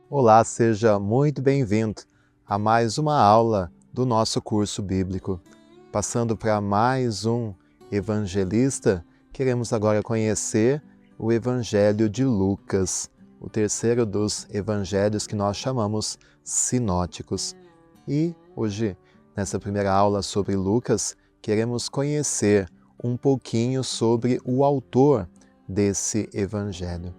Olá, seja muito bem-vindo a mais uma aula do nosso curso bíblico. Passando para mais um evangelista, queremos agora conhecer o Evangelho de Lucas, o terceiro dos evangelhos que nós chamamos sinóticos. E hoje, nessa primeira aula sobre Lucas, queremos conhecer um pouquinho sobre o autor desse evangelho.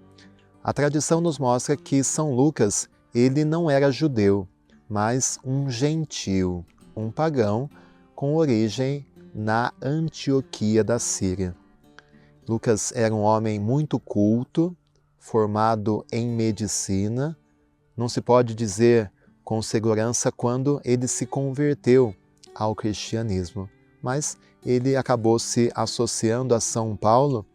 A tradição nos mostra que São Lucas, ele não era judeu, mas um gentil, um pagão com origem na Antioquia da Síria. Lucas era um homem muito culto, formado em medicina. Não se pode dizer com segurança quando ele se converteu ao cristianismo, mas ele acabou se associando a São Paulo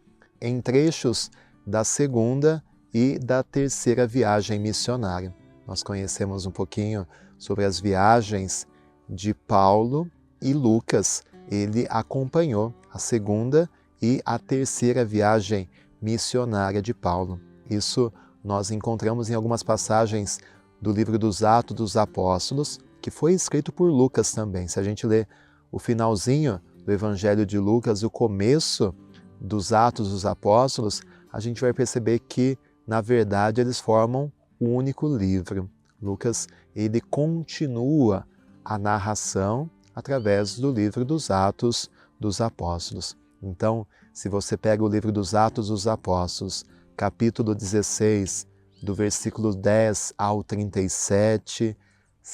em trechos da segunda e da terceira viagem missionária. Nós conhecemos um pouquinho sobre as viagens de Paulo e Lucas. Ele acompanhou a segunda e a terceira viagem missionária de Paulo. Isso nós encontramos em algumas passagens do livro dos Atos dos Apóstolos, que foi escrito por Lucas também. Se a gente ler o finalzinho do Evangelho de Lucas e o começo dos Atos dos Apóstolos, a gente vai perceber que, na verdade, eles formam um único livro. Lucas, ele continua a narração através do livro dos Atos dos Apóstolos. Então, se você pega o livro dos Atos dos Apóstolos, capítulo 16, do versículo 10 ao 37,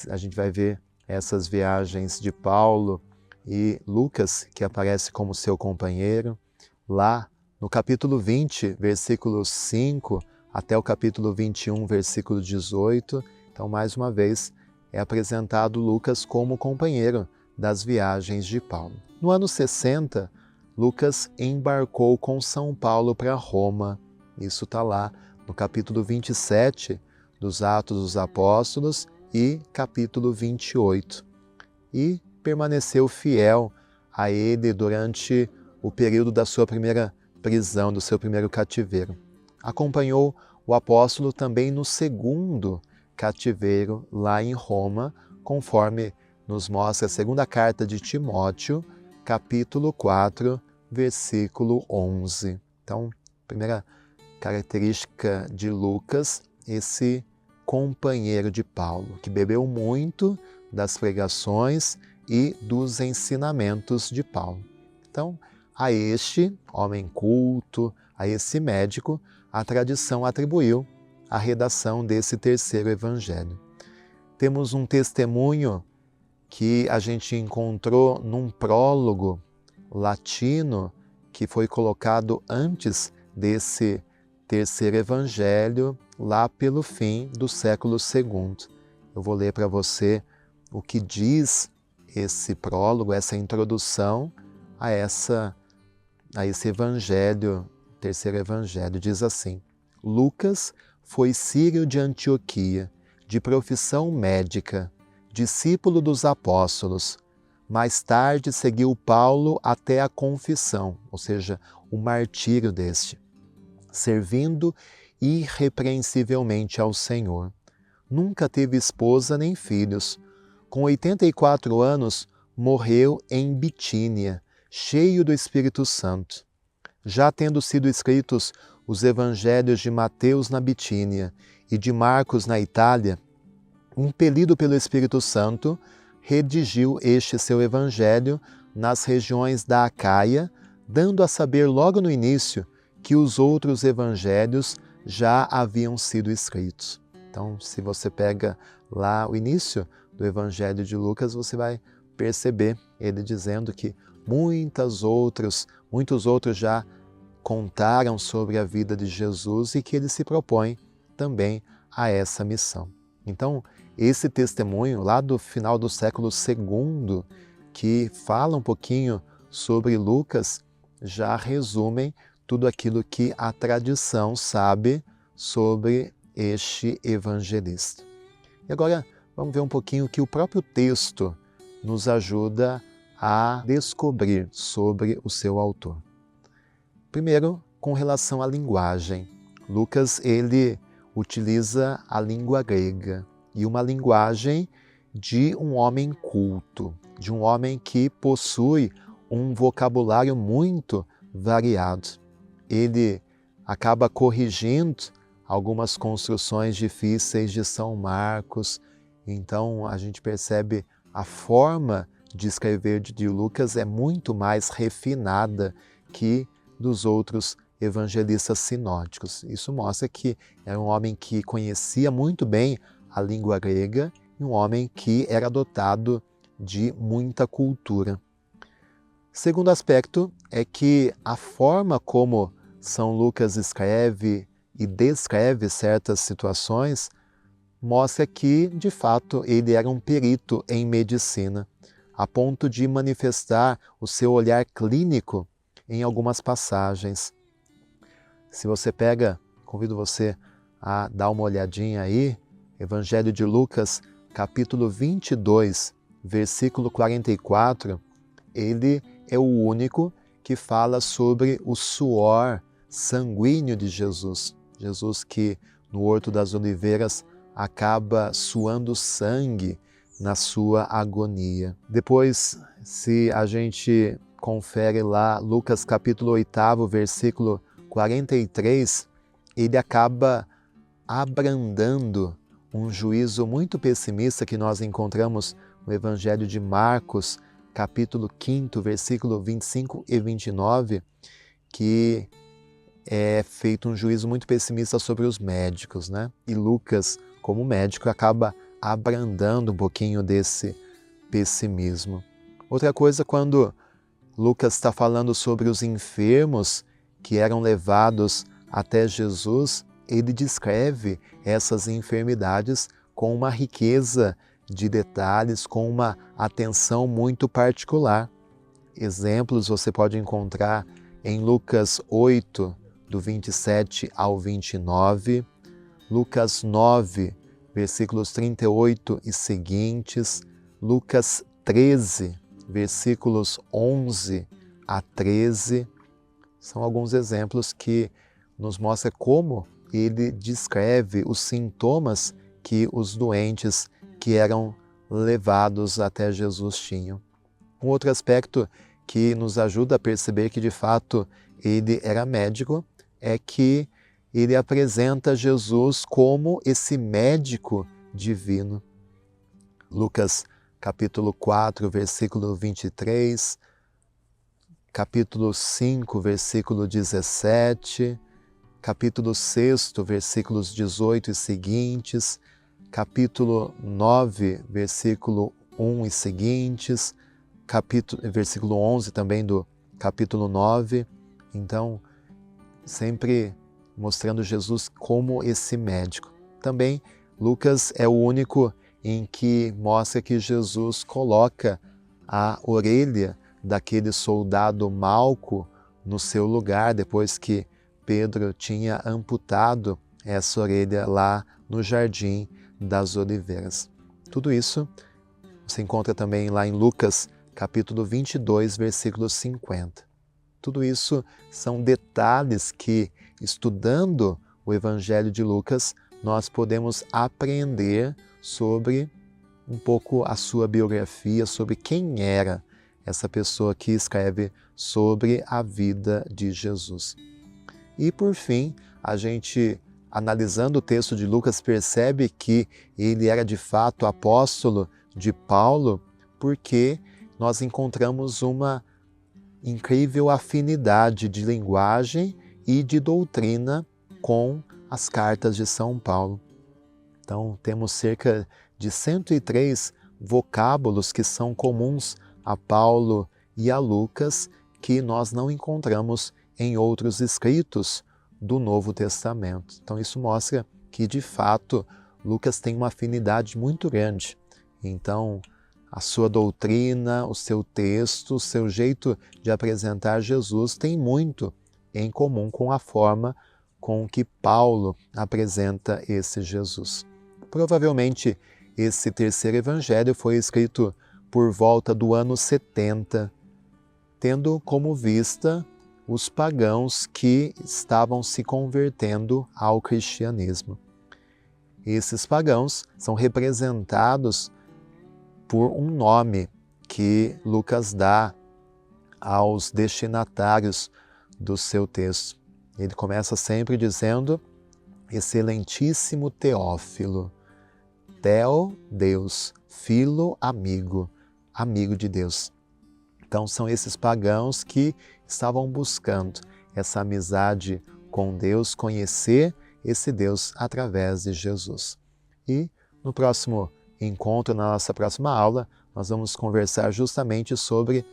a gente vai ver essas viagens de Paulo e Lucas, que aparece como seu companheiro. Lá no capítulo 20, versículo 5, até o capítulo 21, versículo 18. Então, mais uma vez, é apresentado Lucas como companheiro das viagens de Paulo. No ano 60, Lucas embarcou com São Paulo para Roma. Isso está lá no capítulo 27 dos Atos dos Apóstolos e capítulo 28. E permaneceu fiel a ele durante o período da sua primeira prisão, do seu primeiro cativeiro. Acompanhou o apóstolo também no segundo cativeiro lá em Roma, conforme nos mostra a segunda carta de Timóteo, capítulo 4, versículo 11. Então, primeira característica de Lucas, esse companheiro de Paulo, que bebeu muito das pregações e dos ensinamentos de Paulo. Então, a este homem culto, a esse médico, a tradição atribuiu a redação desse terceiro evangelho. Temos um testemunho que a gente encontrou num prólogo latino que foi colocado antes desse terceiro evangelho, lá pelo fim do século II. Eu vou ler para você o que diz esse prólogo, essa introdução a esse evangelho, terceiro evangelho. Diz assim: Lucas foi sírio de Antioquia, de profissão médica, discípulo dos apóstolos. Mais tarde seguiu Paulo até a confissão, ou seja, o martírio deste, servindo irrepreensivelmente ao Senhor. Nunca teve esposa nem filhos. Com 84 anos, morreu em Bitínia, cheio do Espírito Santo. Já tendo sido escritos os evangelhos de Mateus na Bitínia e de Marcos na Itália, impelido pelo Espírito Santo, redigiu este seu evangelho nas regiões da Acaia, dando a saber logo no início que os outros evangelhos já haviam sido escritos. Então, se você pega lá o início do Evangelho de Lucas, você vai perceber ele dizendo que muitos outros já contaram sobre a vida de Jesus e que ele se propõe também a essa missão. Então, esse testemunho lá do final do século II, que fala um pouquinho sobre Lucas, já resumem tudo aquilo que a tradição sabe sobre este evangelista. E agora vamos ver um pouquinho o que o próprio texto nos ajuda a descobrir sobre o seu autor. Primeiro, com relação à linguagem. Lucas, ele utiliza a língua grega e uma linguagem de um homem culto, de um homem que possui um vocabulário muito variado. Ele acaba corrigindo algumas construções difíceis de São Marcos, então a gente percebe a forma de escrever de Lucas é muito mais refinada que dos outros evangelistas sinóticos. Isso mostra que era um homem que conhecia muito bem a língua grega e um homem que era dotado de muita cultura. Segundo aspecto é que a forma como São Lucas escreve e descreve certas situações mostra que, de fato, ele era um perito em medicina, a ponto de manifestar o seu olhar clínico em algumas passagens. Se você pega, convido você a dar uma olhadinha aí, Evangelho de Lucas, capítulo 22, versículo 44, ele é o único que fala sobre o suor sanguíneo de Jesus. Jesus que no Horto das Oliveiras acaba suando sangue na sua agonia. Depois, se a gente confere lá Lucas capítulo 8, versículo 43, ele acaba abrandando um juízo muito pessimista que nós encontramos no Evangelho de Marcos, capítulo 5, versículo 25 e 29, que é feito um juízo muito pessimista sobre os médicos, né? E Lucas, como médico, acaba abrandando um pouquinho desse pessimismo. Outra coisa, quando Lucas está falando sobre os enfermos que eram levados até Jesus, ele descreve essas enfermidades com uma riqueza de detalhes, com uma atenção muito particular. Exemplos você pode encontrar em Lucas 8, do 27 ao 29, Lucas 9, versículos 38 e seguintes, Lucas 13, versículos 11 a 13. São alguns exemplos que nos mostram como ele descreve os sintomas que os doentes que eram levados até Jesus tinham. Um outro aspecto que nos ajuda a perceber que de fato ele era médico é que ele apresenta Jesus como esse médico divino. Lucas capítulo 4, versículo 23, capítulo 5, versículo 17, capítulo 6, versículos 18 e seguintes, capítulo 9, versículo 1 e seguintes, versículo 11 também do capítulo 9. Então, sempre mostrando Jesus como esse médico. Também Lucas é o único em que mostra que Jesus coloca a orelha daquele soldado Malco no seu lugar, depois que Pedro tinha amputado essa orelha lá no Jardim das Oliveiras. Tudo isso você encontra também lá em Lucas, capítulo 22, versículo 50. Tudo isso são detalhes que, estudando o Evangelho de Lucas, nós podemos aprender sobre um pouco a sua biografia, sobre quem era essa pessoa que escreve sobre a vida de Jesus. E por fim, a gente, analisando o texto de Lucas, percebe que ele era de fato apóstolo de Paulo, porque nós encontramos uma incrível afinidade de linguagem e de doutrina com as cartas de São Paulo. Então, temos cerca de 103 vocábulos que são comuns a Paulo e a Lucas, que nós não encontramos em outros escritos do Novo Testamento. Então, isso mostra que, de fato, Lucas tem uma afinidade muito grande. Então, a sua doutrina, o seu texto, o seu jeito de apresentar Jesus tem muito em comum com a forma com que Paulo apresenta esse Jesus. Provavelmente esse terceiro evangelho foi escrito por volta do ano 70, tendo como vista os pagãos que estavam se convertendo ao cristianismo. Esses pagãos são representados por um nome que Lucas dá aos destinatários do seu texto. Ele começa sempre dizendo: Excelentíssimo Teófilo. Theo, Deus. Filo, amigo. Amigo de Deus. Então são esses pagãos que estavam buscando essa amizade com Deus, conhecer esse Deus através de Jesus. E no próximo encontro, na nossa próxima aula, nós vamos conversar justamente sobre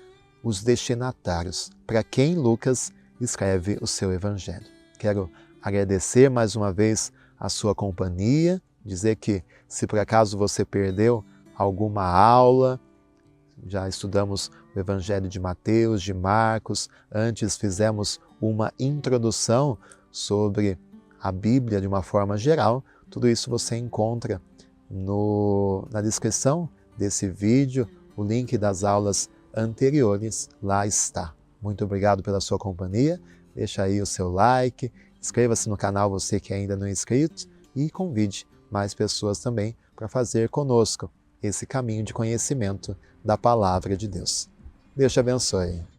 os destinatários, para quem Lucas escreve o seu evangelho. Quero agradecer mais uma vez a sua companhia, dizer que se por acaso você perdeu alguma aula, já estudamos o Evangelho de Mateus, de Marcos, antes fizemos uma introdução sobre a Bíblia de uma forma geral. Tudo isso você encontra na descrição desse vídeo, o link das aulas anteriores, lá está. Muito obrigado pela sua companhia, deixa aí o seu like, inscreva-se no canal você que ainda não é inscrito e convide mais pessoas também para fazer conosco esse caminho de conhecimento da Palavra de Deus. Deus te abençoe.